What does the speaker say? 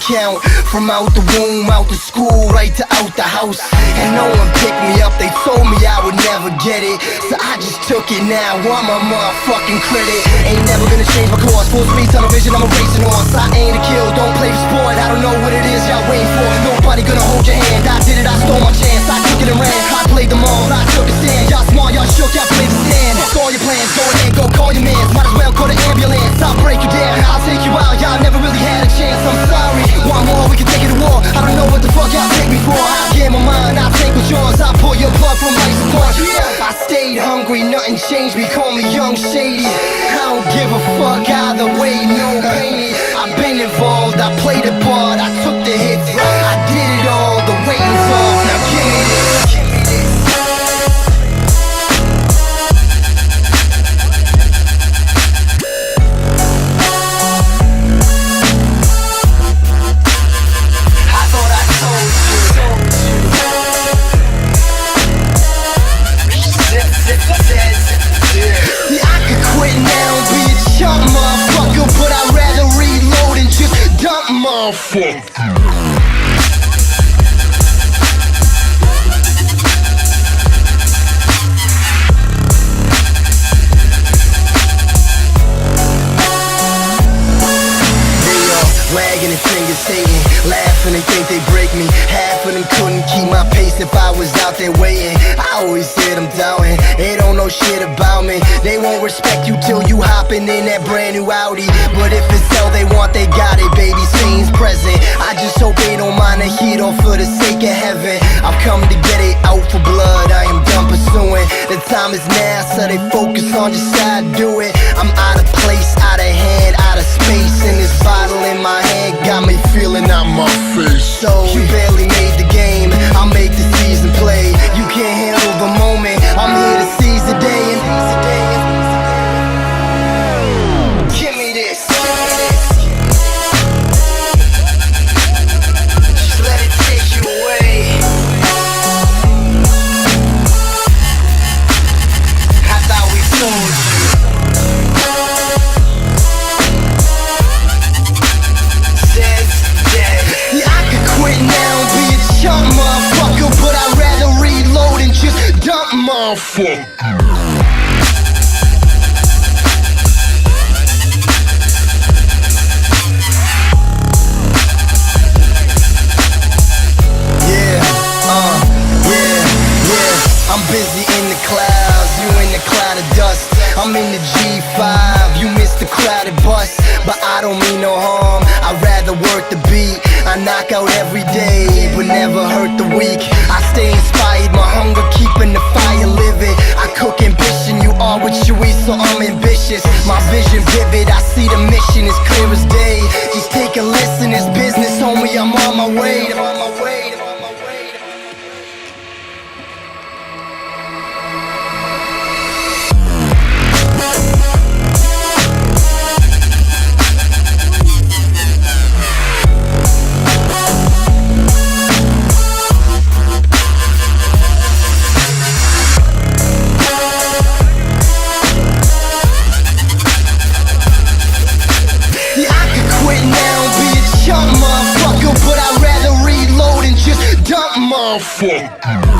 Count from out the womb, out the school, right to out the house. And no one picked me up, they told me I would never get it. So I just took it now, I'm a motherfucking credit. Ain't never gonna change my course, full speed tunnel vision, I'm a racing horse. I ain't a kill, don't play the sport, I don't know what it is y'all waiting for. Nobody gonna hold your hand, I did it, I stole my chance. I took it and ran, I played them all, I took a stand. Y'all small, y'all shook, y'all played the stand. Fuck all your plans, go ahead, go call your mans. Might as well call the ambulance, I'll break you down, I'll take you out. Y'all never really had a chance, I'm sorry. One more, we can take it to war. I don't know what the fuck y'all take me for. I get my mind, I take what's yours. I pull your blood from life's support. I stayed hungry, nothing changed me. Call me Young Shady. I don't give a fuck either way, no pain. I've been involved, I played a part, I took the hits, I did it all. The waiting's off, now give me this. Wagging their fingers, hating, laughing, they think they break me. Half of them couldn't keep my pace if I was out there waiting. I always hear them doubting, they don't know shit about me. They won't respect you till you hopping in that brand new Audi. But if it's all they want, they got it, baby, scenes present. I just hope they don't mind the heat or for the sake of heaven. I've come to get it out for blood, I am done pursuing. The time is now, so they focus on just how to do it. I'm out of place, out of hand, out of space. And this bottle in my hand got me feeling out my face. So you barely made the game, I'll make the season play. You can't handle the moment, I'm here to seize the day. And give me this. Just let it take you away. I thought we told you. Motherfucker, but I'd rather reload and just dump motherfucker. I'm busy in the clouds, you in the cloud of dust. I'm in the G5, you missed the crowded bus. But I don't mean no harm, I'd rather work the beat. I knock out every day, but never hurt the weak. I stay inspired, my hunger keeping the fire living. I cook ambition, you are what you eat, so I'm ambitious. My vision vivid, I see the mission as clear as day. Just take a listen, it's business, homie, I'm on my way. I'm on my way. fuck.